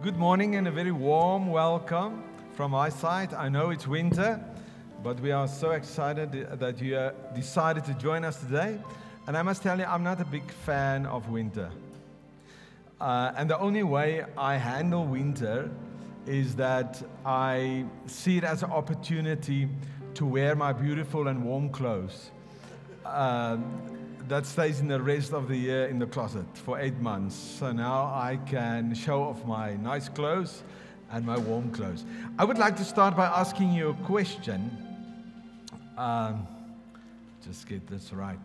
Good morning and a very warm welcome from my side. I know it's winter, but we are so excited that you decided to join us today. And I must tell you, I'm not a big fan of winter. And the only way I handle winter is that I see it as an opportunity to wear my beautiful and warm clothes. That stays in the rest of the year in the closet for 8 months. So now I can show off my nice clothes and my warm clothes. I would like to start by asking you a question. Just get this right.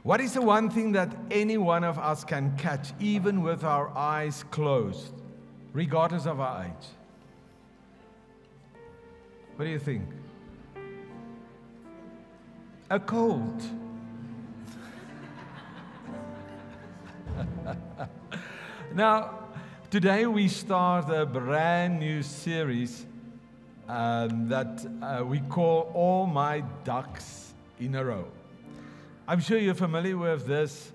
What is the one thing that any one of us can catch even with our eyes closed, regardless of our age? What do you think? A cold. Now, today we start a brand new series that we call All My Ducks in a Row. I'm sure you're familiar with this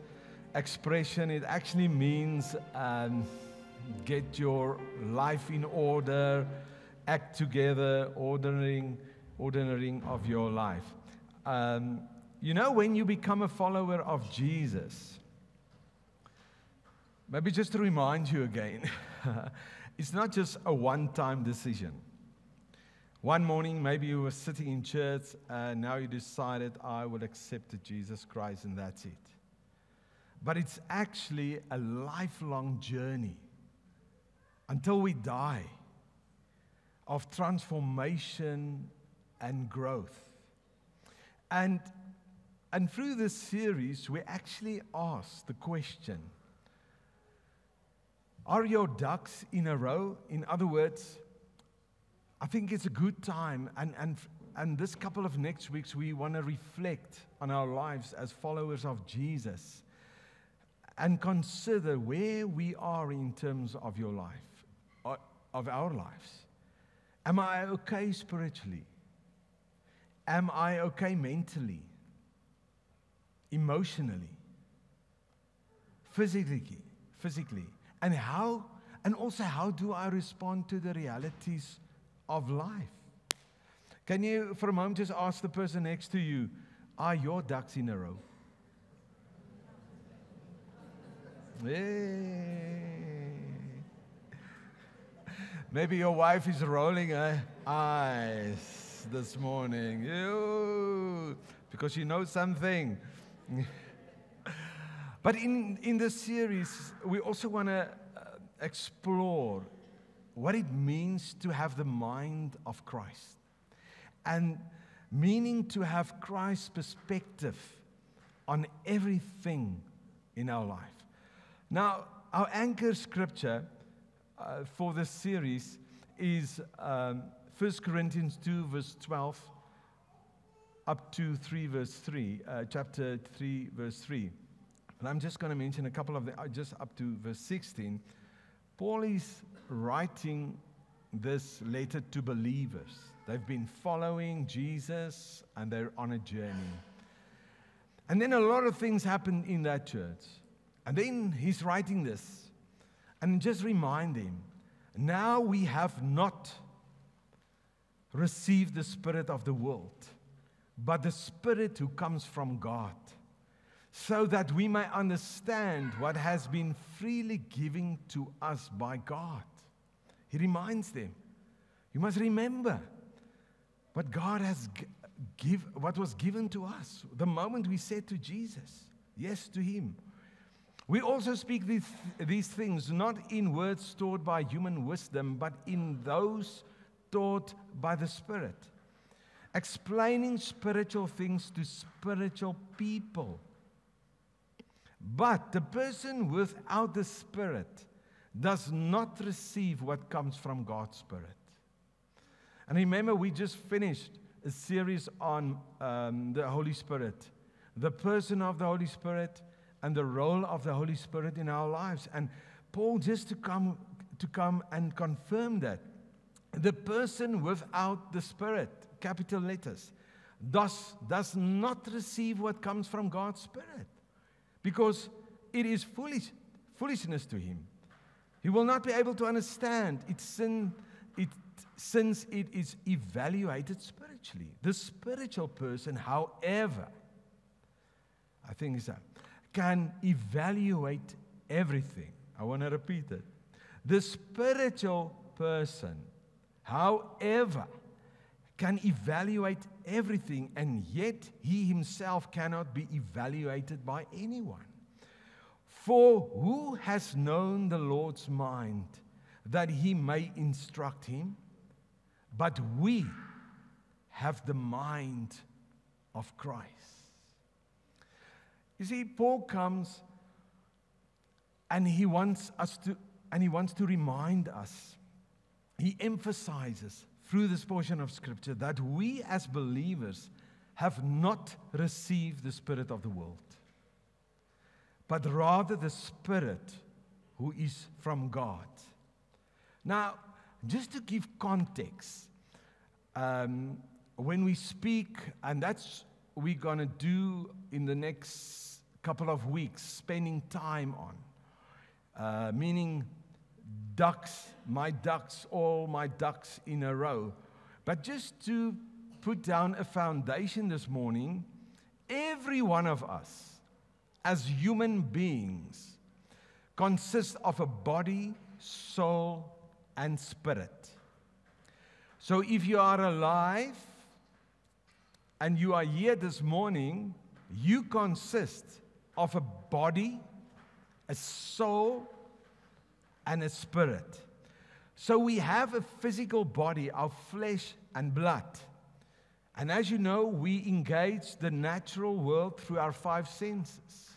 expression. It actually means get your life in order, act together, ordering of your life. You know, when you become a follower of Jesus, maybe just to remind you again, it's not just a one-time decision. One morning, maybe you were sitting in church, and now you decided, I will accept Jesus Christ, and that's it. But it's actually a lifelong journey until we die of transformation and growth. And through this series, we actually ask the question, are your ducks in a row? In other words, I think it's a good time, and this couple of next weeks, we want to reflect on our lives as followers of Jesus and consider where we are in terms of your life, of our lives. Am I okay spiritually? Am I okay mentally, emotionally, physically? And also how do I respond to the realities of life? Can you, for a moment, just ask the person next to you, are your ducks in a row? Hey. Maybe your wife is rolling her eyes this morning. Ew, because she knows something. But in this series, we also want to explore what it means to have the mind of Christ. And meaning to have Christ's perspective on everything in our life. Now, our anchor scripture for this series is 1 Corinthians 2, verse 12, up to 3, verse 3, chapter 3, verse 3. And I'm just going to mention a couple of them, just up to verse 16. Paul is writing this letter to believers. They've been following Jesus, and they're on a journey. And then a lot of things happen in that church. And then he's writing this. And just remind him, now we have not received the spirit of the world, but the Spirit who comes from God, so that we may understand what has been freely given to us by God. He reminds them, you must remember what God has what was given to us the moment we said to Jesus, yes to Him. We also speak these things not in words taught by human wisdom, but in those taught by the Spirit, explaining spiritual things to spiritual people. But the person without the Spirit does not receive what comes from God's Spirit. And remember, we just finished a series on the Holy Spirit, the person of the Holy Spirit, and the role of the Holy Spirit in our lives. And Paul just to come and confirm that the person without the Spirit, capital letters, does not receive what comes from God's Spirit, because it is foolishness to him. He will not be able to understand since it is evaluated spiritually. The spiritual person, however, I think so, can evaluate everything. I want to repeat it. The spiritual person, however, can evaluate everything, and yet he himself cannot be evaluated by anyone. For who has known the Lord's mind that he may instruct him? But we have the mind of Christ. You see, Paul comes and he wants to remind us. He emphasizes through this portion of Scripture that we as believers have not received the spirit of the world, but rather the Spirit who is from God. Now, just to give context, when we speak, and that's what we're going to do in the next couple of weeks, spending time on, meaning all my ducks in a row. But just to put down a foundation this morning, every one of us, as human beings, consists of a body, soul, and spirit. So if you are alive and you are here this morning, you consist of a body, a soul, and a spirit. So we have a physical body, our flesh and blood. And as you know, we engage the natural world through our 5 senses.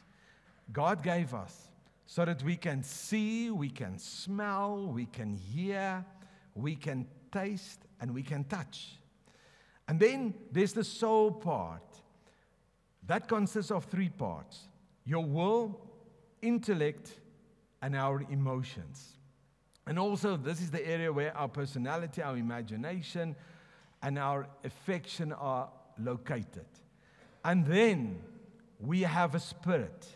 God gave us so that we can see, we can smell, we can hear, we can taste, and we can touch. And then there's the soul part. That consists of 3 parts: your will, intellect, and our emotions. And also, this is the area where our personality, our imagination, and our affection are located. And then we have a spirit,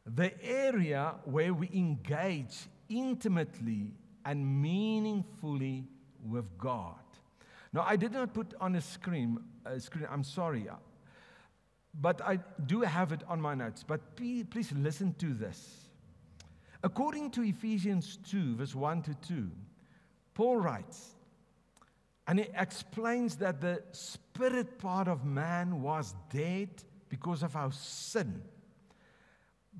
the area where we engage intimately and meaningfully with God. Now, I did not put on a screen, I'm sorry, but I do have it on my notes. But please listen to this. According to Ephesians 2, verse 1 to 2, Paul writes, and he explains that the spirit part of man was dead because of our sin,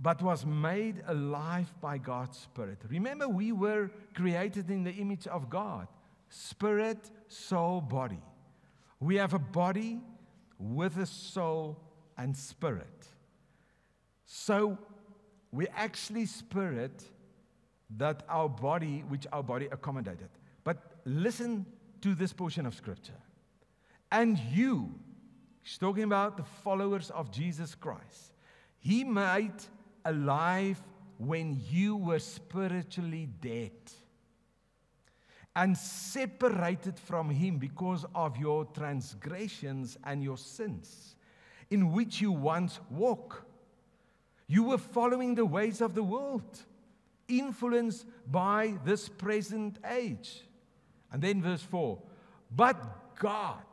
but was made alive by God's Spirit. Remember, we were created in the image of God. Spirit, soul, body. We have a body with a soul and spirit. So, we actually spirit that our body, which our body accommodated. But listen to this portion of Scripture. And you, he's talking about the followers of Jesus Christ, He made alive when you were spiritually dead and separated from Him because of your transgressions and your sins, in which you once walked. You were following the ways of the world, influenced by this present age. And then verse 4, but God,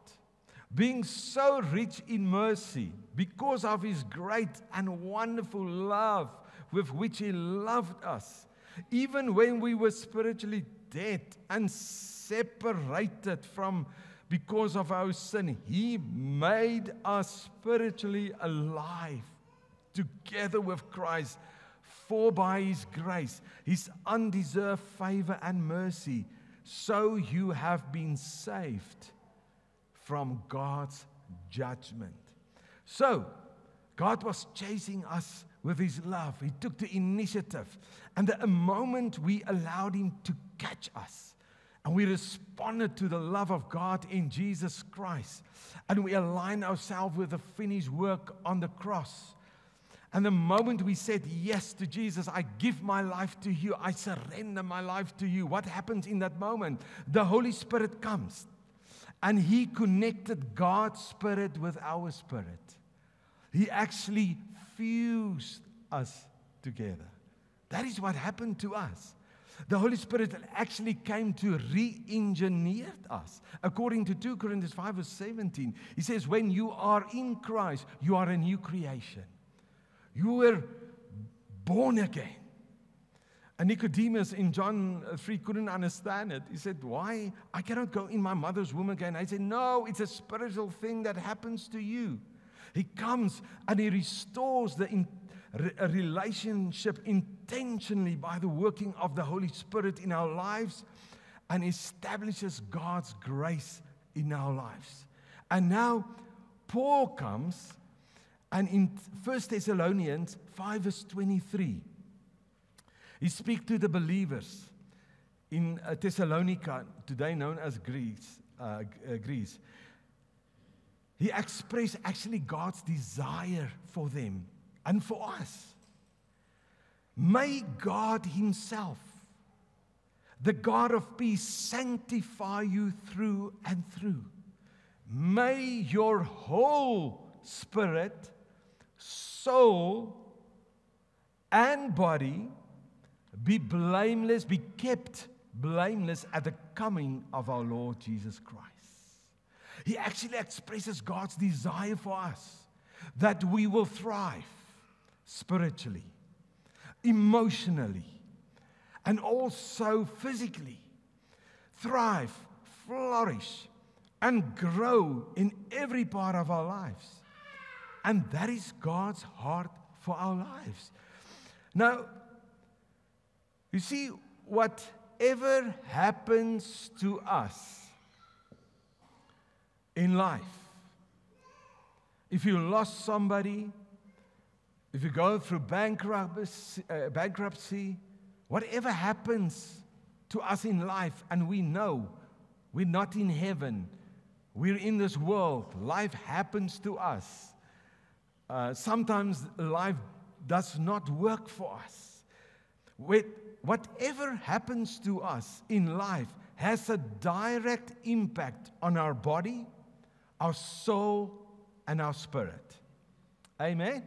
being so rich in mercy, because of His great and wonderful love with which He loved us, even when we were spiritually dead and separated from because of our sin, He made us spiritually alive together with Christ. For by His grace, His undeserved favor and mercy, so you have been saved from God's judgment. So, God was chasing us with His love. He took the initiative. And the moment we allowed Him to catch us, and we responded to the love of God in Jesus Christ, and we aligned ourselves with the finished work on the cross, and the moment we said yes to Jesus, I give my life to you, I surrender my life to you, what happens in that moment? The Holy Spirit comes, and He connected God's Spirit with our spirit. He actually fused us together. That is what happened to us. The Holy Spirit actually came to re-engineer us. According to 2 Corinthians 5 verse 17, he says, when you are in Christ, you are a new creation. You were born again. And Nicodemus in John 3 couldn't understand it. He said, why? I cannot go in my mother's womb again. I said, no, it's a spiritual thing that happens to you. He comes and he restores the relationship intentionally by the working of the Holy Spirit in our lives and establishes God's grace in our lives. And now Paul comes, and in 1 Thessalonians 5 verse 23, he speaks to the believers in Thessalonica, today known as Greece. He expressed actually God's desire for them and for us. May God Himself, the God of peace, sanctify you through and through. May your whole spirit, soul, and body be blameless, be kept blameless at the coming of our Lord Jesus Christ. He actually expresses God's desire for us, that we will thrive spiritually, emotionally, and also physically. Thrive, flourish, and grow in every part of our lives. And that is God's heart for our lives. Now, you see, whatever happens to us in life, if you lost somebody, if you go through bankruptcy, whatever happens to us in life, and we know we're not in heaven, we're in this world, life happens to us. Sometimes life does not work for us. Whatever happens to us in life has a direct impact on our body, our soul, and our spirit. Amen?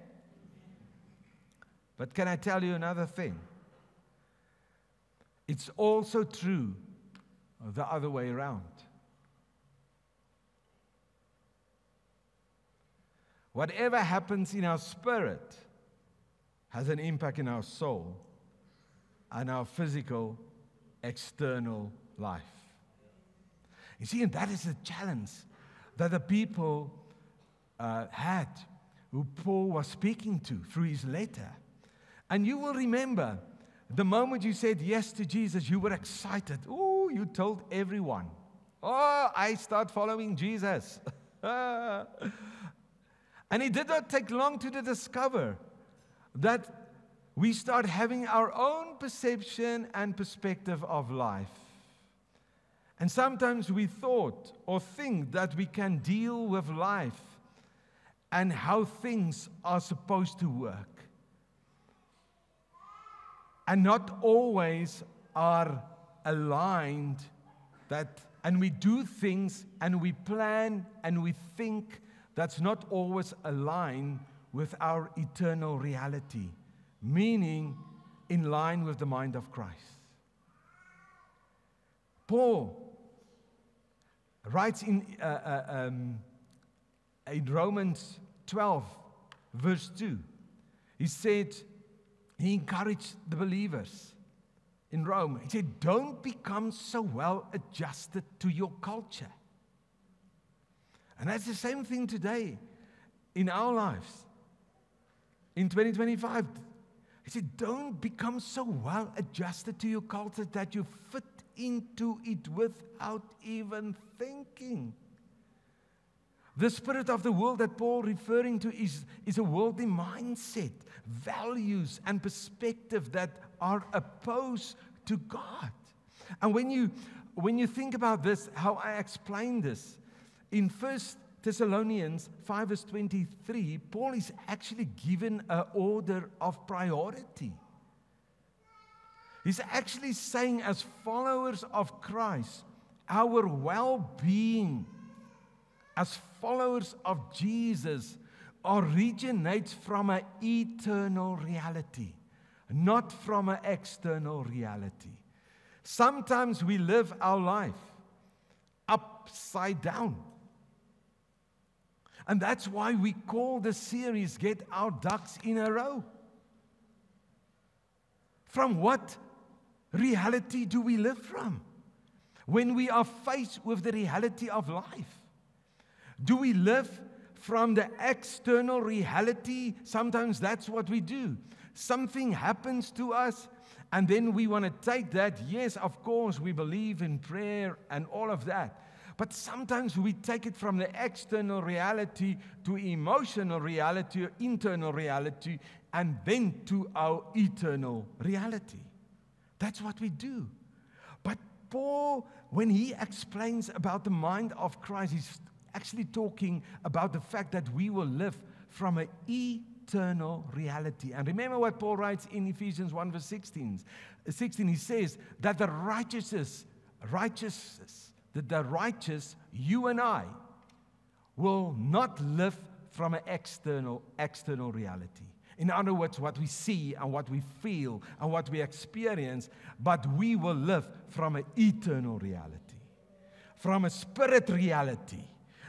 But can I tell you another thing? It's also true the other way around. Whatever happens in our spirit has an impact in our soul and our physical, external life. You see, and that is a challenge that the people had, who Paul was speaking to through his letter. And you will remember, the moment you said yes to Jesus, you were excited. Oh, you told everyone. Oh, I start following Jesus. And it did not take long to discover that we start having our own perception and perspective of life. And sometimes we thought or think that we can deal with life and how things are supposed to work. And not always are aligned, and we do things and we plan and we think that's not always aligned with our eternal reality, meaning in line with the mind of Christ. Paul writes in Romans 12, verse 2, he said, he encouraged the believers in Rome. He said, don't become so well adjusted to your culture. And that's the same thing today in our lives. In 2025, he said, don't become so well adjusted to your culture that you fit into it without even thinking. The spirit of the world that Paul referring to is a worldly mindset, values, and perspective that are opposed to God. And when you think about this, how I explain this, in 1 Thessalonians 5 verse 23, Paul is actually given an order of priority. He's actually saying, as followers of Christ, our well-being as followers of Jesus originates from an eternal reality, not from an external reality. Sometimes we live our life upside down. And that's why we call the series Get Our Ducks in a Row. From what reality do we live from when we are faced with the reality of life? Do we live from the external reality? Sometimes that's what we do. Something happens to us, and then we want to take that. Yes, of course, we believe in prayer and all of that. But sometimes we take it from the external reality to emotional reality, or internal reality, and then to our eternal reality. That's what we do. But Paul, when he explains about the mind of Christ, he's actually talking about the fact that we will live from an eternal reality. And remember what Paul writes in Ephesians 1 verse 16. He says that the righteous, you and I, will not live from an external reality. In other words, what we see and what we feel and what we experience, but we will live from an eternal reality, from a spirit reality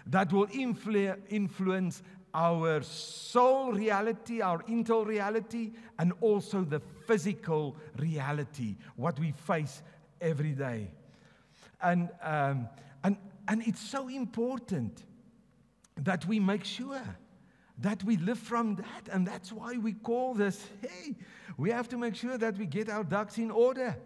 that will influence our soul reality, our internal reality, and also the physical reality, what we face every day. And it's so important that we make sure that we live from that. And that's why we call this, hey, we have to make sure that we get our ducks in order.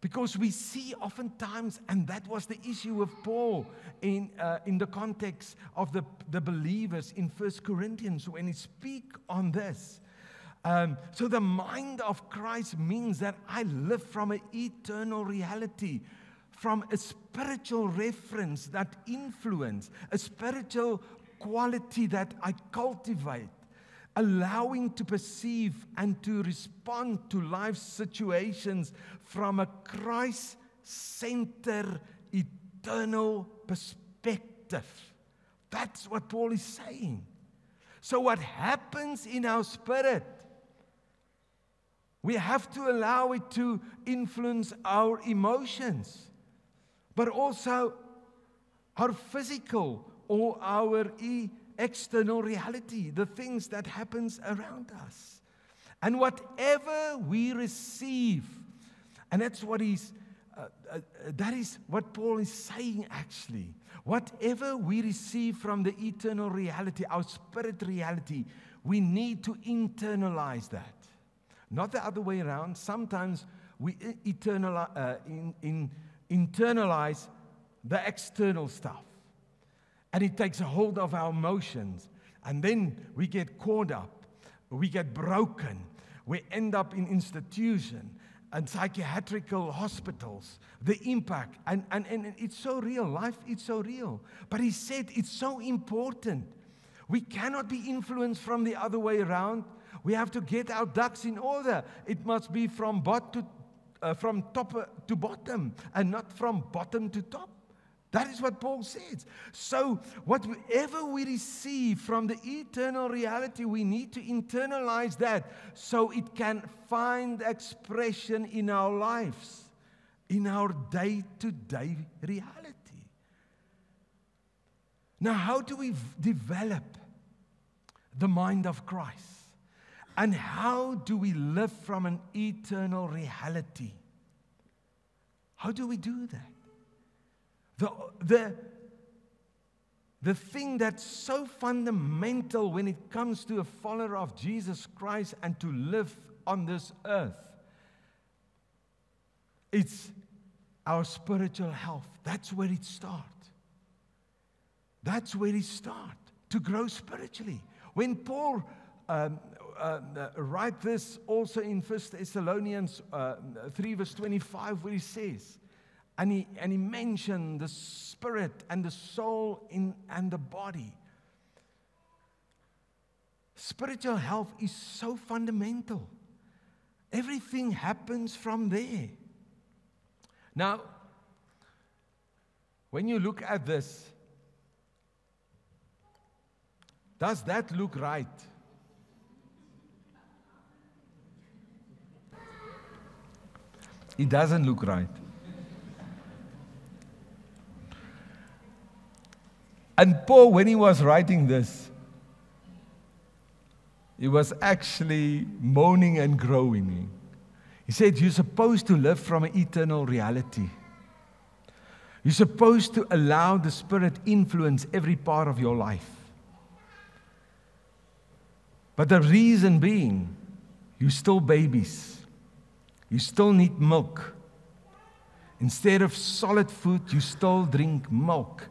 Because we see oftentimes, and that was the issue with Paul in the context of the believers in 1 Corinthians when he speaks on this. So the mind of Christ means that I live from an eternal reality, from a spiritual reference that influence, a spiritual quality that I cultivate, allowing to perceive and to respond to life situations from a Christ-centered, eternal perspective. That's what Paul is saying. So what happens in our spirit, we have to allow it to influence our emotions, but also our physical or our external reality, the things that happens around us. And whatever we receive, and that's what that is what Paul is saying actually. Whatever we receive from the eternal reality, our spirit reality, we need to internalize that. Not the other way around. Sometimes we internalize the external stuff. And it takes a hold of our emotions. And then we get caught up. We get broken. We end up in institution and psychiatrical hospitals. The impact. And it's so real. Life is so real. But he said it's so important. We cannot be influenced from the other way around. We have to get our ducks in order. It must be from top to bottom and not from bottom to top. That is what Paul says. So whatever we receive from the eternal reality, we need to internalize that so it can find expression in our lives, in our day-to-day reality. Now, how do we develop the mind of Christ? And how do we live from an eternal reality? How do we do that? The thing that's so fundamental when it comes to a follower of Jesus Christ and to live on this earth, it's our spiritual health. That's where it starts. That's where it starts, to grow spiritually. When Paul writes this also in 1 Thessalonians 3 verse 25, where he says, and he mentioned the spirit and the soul and the body. Spiritual health is so fundamental. Everything happens from there. Now, when you look at this, does that look right? It doesn't look right. And Paul, when he was writing this, he was actually moaning and groaning. He said, you're supposed to live from an eternal reality. You're supposed to allow the Spirit influence every part of your life. But the reason being, you're still babies. You still need milk. Instead of solid food, you still drink milk.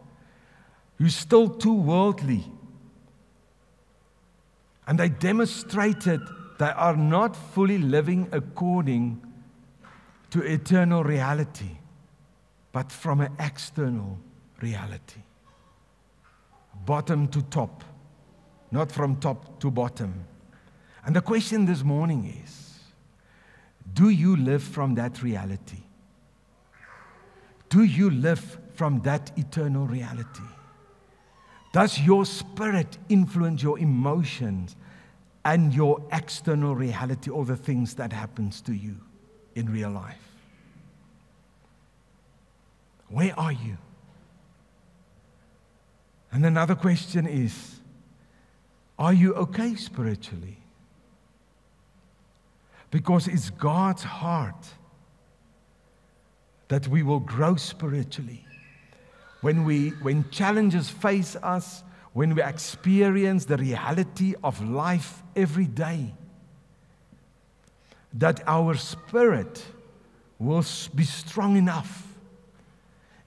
You're still too worldly. And they demonstrated they are not fully living according to eternal reality, but from an external reality. Bottom to top, not from top to bottom. And the question this morning is, do you live from that reality? Do you live from that eternal reality? Does your spirit influence your emotions and your external reality, or the things that happens to you in real life? Where are you? And another question is, are you okay spiritually? Because it's God's heart that we will grow spiritually. When challenges face us, when we experience the reality of life every day, that our spirit will be strong enough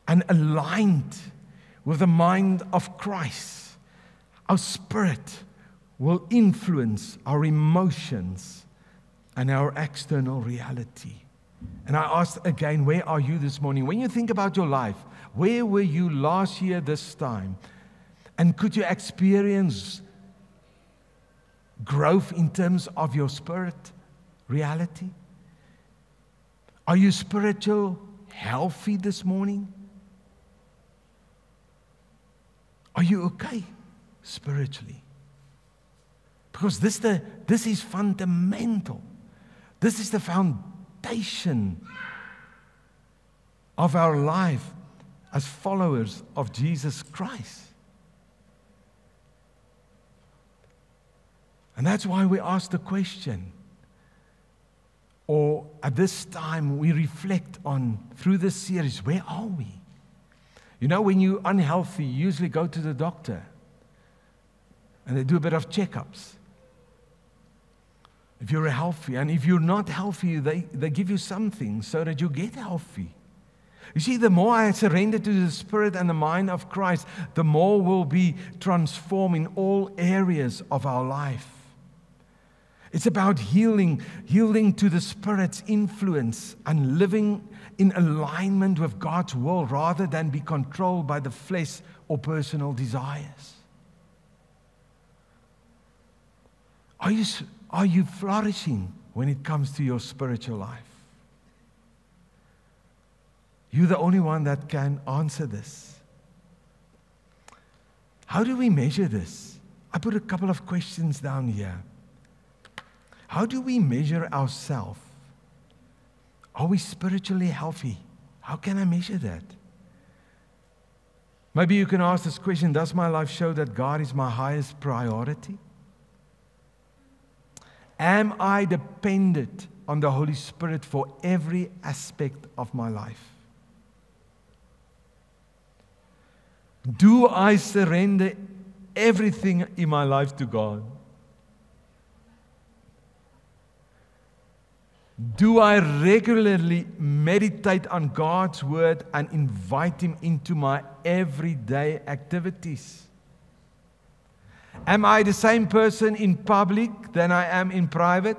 and aligned with the mind of Christ. Our spirit will influence our emotions and our external reality. And I ask again, where are you this morning? When you think about your life, where were you last year this time? And could you experience growth in terms of your spirit reality? Are you spiritual healthy this morning? Are you okay spiritually? Because this is fundamental. This is the foundation of our life as followers of Jesus Christ. And that's why we ask the question, or at this time we reflect on, through this series, where are we? You know, when you're unhealthy, you usually go to the doctor and they do a bit of checkups. If you're healthy, and if you're not healthy, they give you something so that you get healthy. You see, the more I surrender to the Spirit and the mind of Christ, the more we'll be transformed in all areas of our life. It's about healing to the Spirit's influence and living in alignment with God's will rather than be controlled by the flesh or personal desires. Are you flourishing when it comes to your spiritual life? You're the only one that can answer this. How do we measure this? I put a couple of questions down here. How do we measure ourselves? Are we spiritually healthy? How can I measure that? Maybe you can ask this question, does my life show that God is my highest priority? Am I dependent on the Holy Spirit for every aspect of my life? Do I surrender everything in my life to God? Do I regularly meditate on God's Word and invite Him into my everyday activities? Am I the same person in public than I am in private?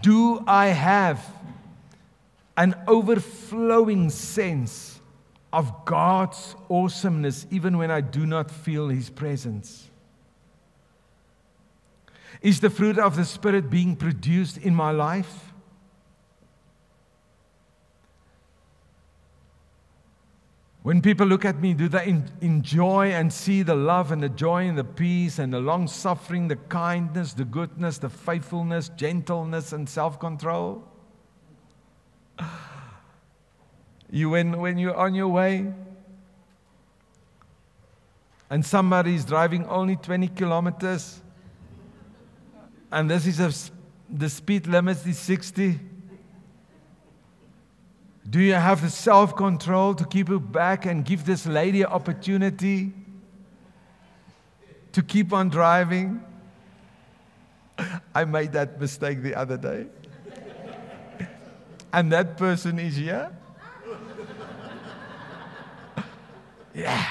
Do I have an overflowing sense of God's awesomeness even when I do not feel His presence? Is the fruit of the Spirit being produced in my life? When people look at me, do they enjoy and see the love and the joy and the peace and the long suffering, the kindness, the goodness, the faithfulness, gentleness, and self-control? When you're on your way and somebody's driving only 20 kilometers and the speed limit is 60, do you have the self-control to keep it back and give this lady an opportunity to keep on driving? I made that mistake the other day. And that person is here. Yeah.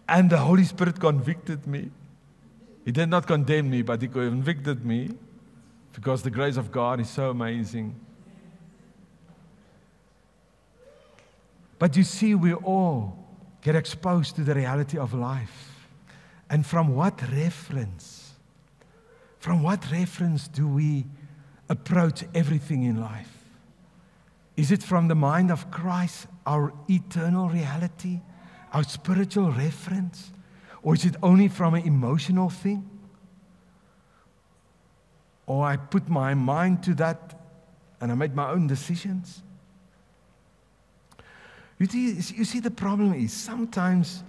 And the Holy Spirit convicted me. He did not condemn me, but He convicted me because the grace of God is so amazing. But you see, we all get exposed to the reality of life. And from what reference? From what reference do we approach everything in life? Is it from the mind of Christ, our eternal reality, our spiritual reference? Or is it only from an emotional thing? Or I put my mind to that and I made my own decisions? You see, the problem is sometimes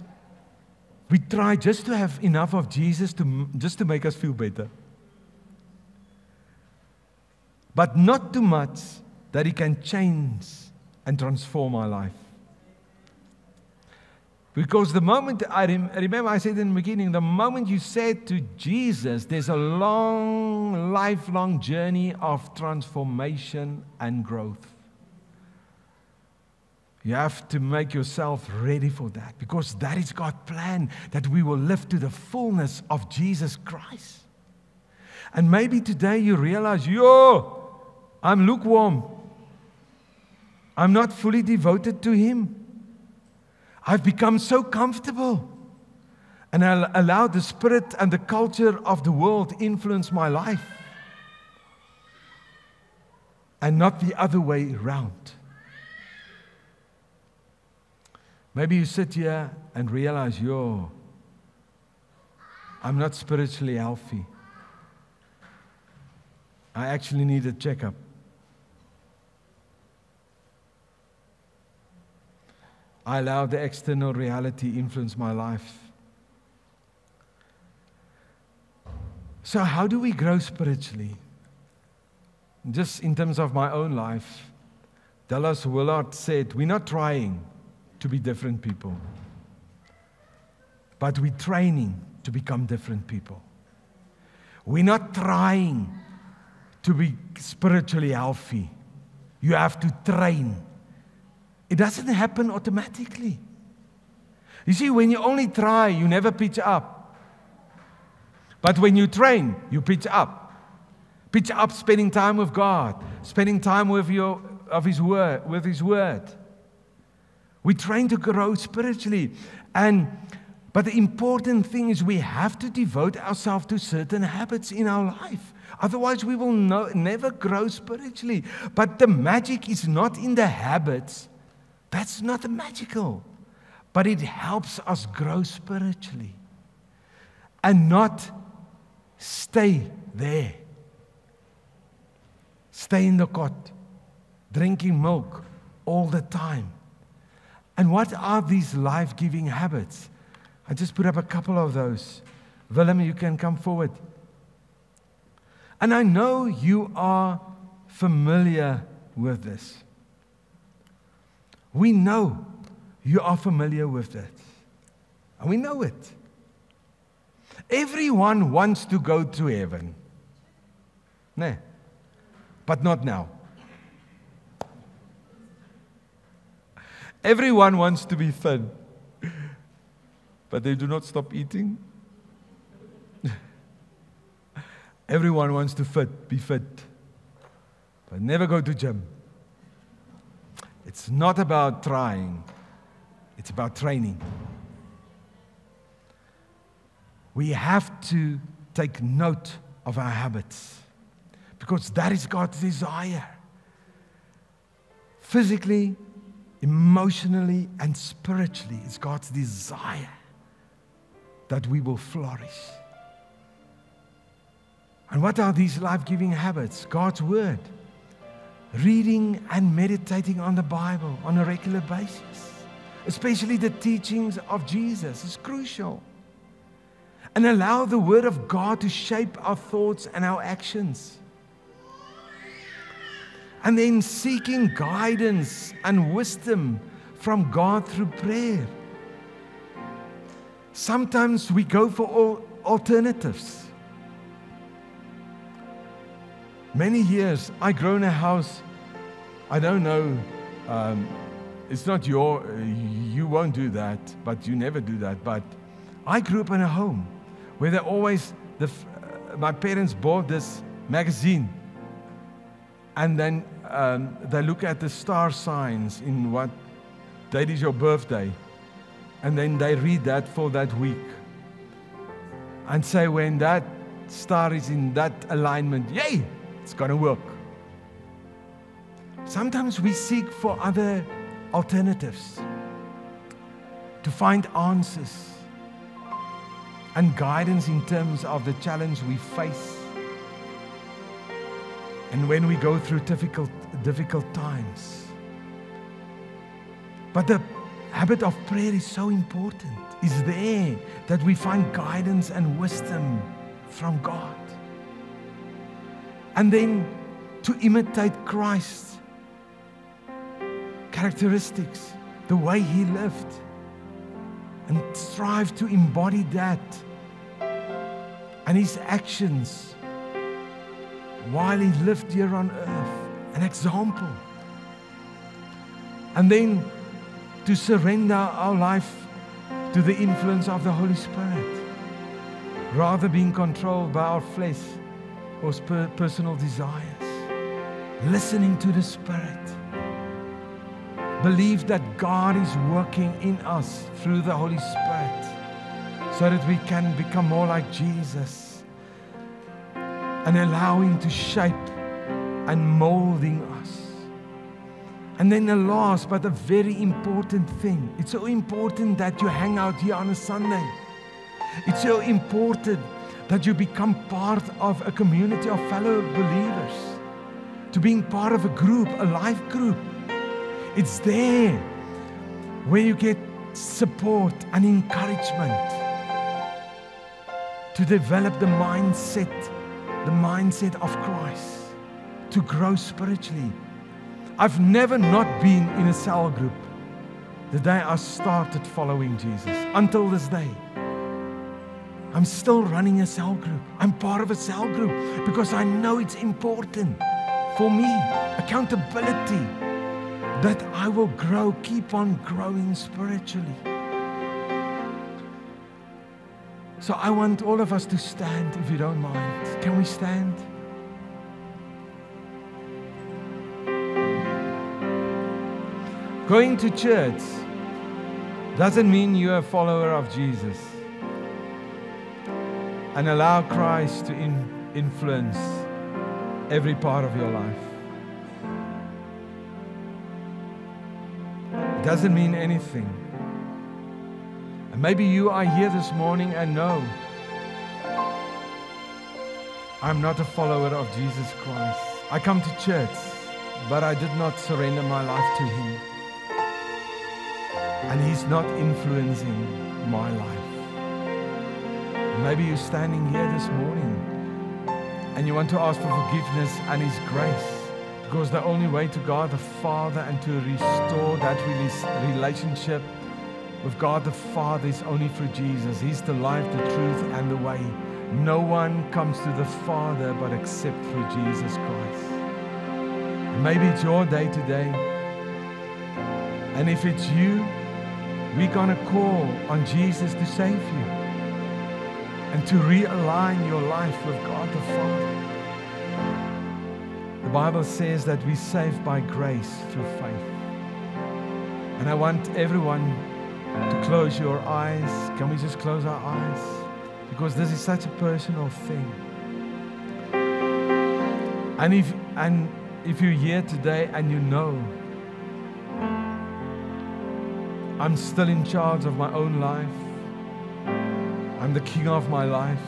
we try just to have enough of Jesus just to make us feel better. But not too much that He can change and transform our life. Because the moment, remember I said in the beginning, the moment you said to Jesus, there's a long, lifelong journey of transformation and growth. You have to make yourself ready for that, because that is God's plan, that we will live to the fullness of Jesus Christ. And maybe today you realize, I'm lukewarm. I'm not fully devoted to Him. I've become so comfortable. And I allow the spirit and the culture of the world influence my life. And not the other way around. Maybe you sit here and realize, I'm not spiritually healthy. I actually need a checkup. I allow the external reality influence my life. So how do we grow spiritually? Just in terms of my own life, Dallas Willard said, we're not trying to be different people, but we're training to become different people. We're not trying to be spiritually healthy. You have to train. It doesn't happen automatically. You see, when you only try, you never pitch up. But when you train, you pitch up. Pitch up spending time with God, spending time with His Word. We train to grow spiritually. But the important thing is we have to devote ourselves to certain habits in our life. Otherwise, we will never grow spiritually. But the magic is not in the habits. That's not the magical. But it helps us grow spiritually. And not stay there. Stay in the cot, drinking milk all the time. And what are these life-giving habits? I just put up a couple of those. Willem, you can come forward. And I know you are familiar with this. We know you are familiar with it. And we know it. Everyone wants to go to heaven. No, but not now. Everyone wants to be thin, but they do not stop eating. Everyone wants to be fit, but never go to gym. It's not about trying, it's about training. We have to take note of our habits, because that is God's desire. Physically, emotionally and spiritually. It's God's desire that we will flourish. And what are these life-giving habits? God's Word. Reading and meditating on the Bible on a regular basis. Especially the teachings of Jesus is crucial. And allow the Word of God to shape our thoughts and our actions. And then seeking guidance and wisdom from God through prayer. Sometimes we go for alternatives. Many years, I grew in a house, I don't know, it's not you won't do that, but you never do that. But I grew up in a home where they always, my parents bought this magazine. And then they look at the star signs in what date is your birthday. And then they read that for that week. And say when that star is in that alignment, yay, it's going to work. Sometimes we seek for other alternatives to find answers and guidance in terms of the challenge we face. And when we go through difficult times. But the habit of prayer is so important. It's there that we find guidance and wisdom from God. And then to imitate Christ's characteristics, the way He lived, and strive to embody that and His actions while He lived here on earth, an example. And then to surrender our life to the influence of the Holy Spirit, rather being controlled by our flesh or personal desires. Listening to the Spirit. Believe that God is working in us through the Holy Spirit so that we can become more like Jesus and allow Him to shape and molding us. And then the last but a very important thing. It's so important that you hang out here on a Sunday. It's so important that you become part of a community of fellow believers. To being part of a group, a life group. It's there where you get support and encouragement to develop the mindset of Christ, to grow spiritually. I've never not been in a cell group the day I started following Jesus, until this day. I'm still running a cell group. I'm part of a cell group because I know it's important for me, accountability, that I will grow, keep on growing spiritually. So I want all of us to stand, if you don't mind. Can we stand? Going to church doesn't mean you're a follower of Jesus. And allow Christ to influence every part of your life. It doesn't mean anything. And maybe you are here this morning and know, I'm not a follower of Jesus Christ. I come to church, but I did not surrender my life to Him. And He's not influencing my life. Maybe you're standing here this morning and you want to ask for forgiveness and His grace, because the only way to God the Father and to restore that relationship with God the Father is only through Jesus. He's the life, the truth, and the way. No one comes to the Father but except through Jesus Christ. And maybe it's your day today. And if it's you, we're going to call on Jesus to save you and to realign your life with God the Father. The Bible says that we're saved by grace through faith. And I want everyone to close your eyes. Can we just close our eyes? Because this is such a personal thing. And if you're here today and you know I'm still in charge of my own life. I'm the king of my life.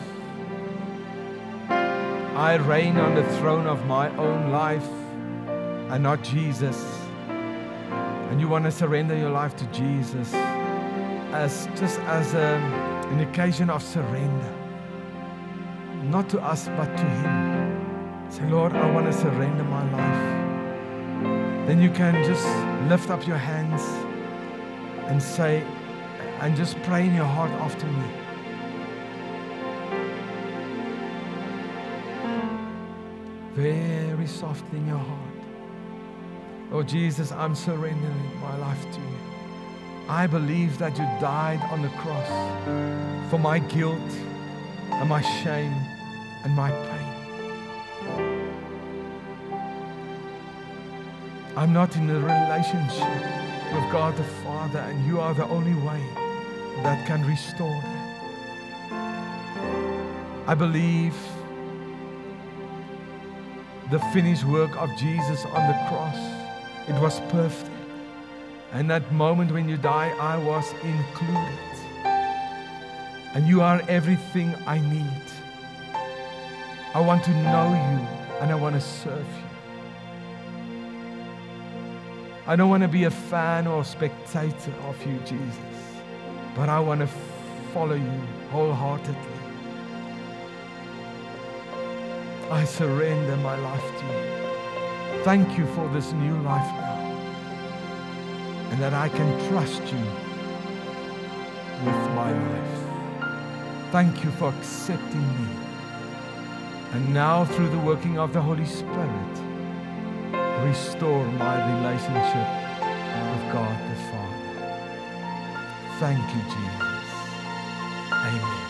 I reign on the throne of my own life and not Jesus. And you want to surrender your life to Jesus just as an occasion of surrender. Not to us, but to Him. Say, Lord, I want to surrender my life. Then you can just lift up your hands and say, and just pray in your heart after me. Very softly in your heart. Lord Jesus, I'm surrendering my life to you. I believe that you died on the cross for my guilt and my shame and my pain. I'm not in a relationship with God the Father, and you are the only way that can restore that. I believe the finished work of Jesus on the cross, it was perfect. And that moment when you die, I was included. And you are everything I need. I want to know you and I want to serve you. I don't want to be a fan or a spectator of you, Jesus, but I want to follow you wholeheartedly. I surrender my life to you. Thank you for this new life now, and that I can trust you with my life. Thank you for accepting me. And now, through the working of the Holy Spirit, restore my relationship with God the Father. Thank you, Jesus. Amen.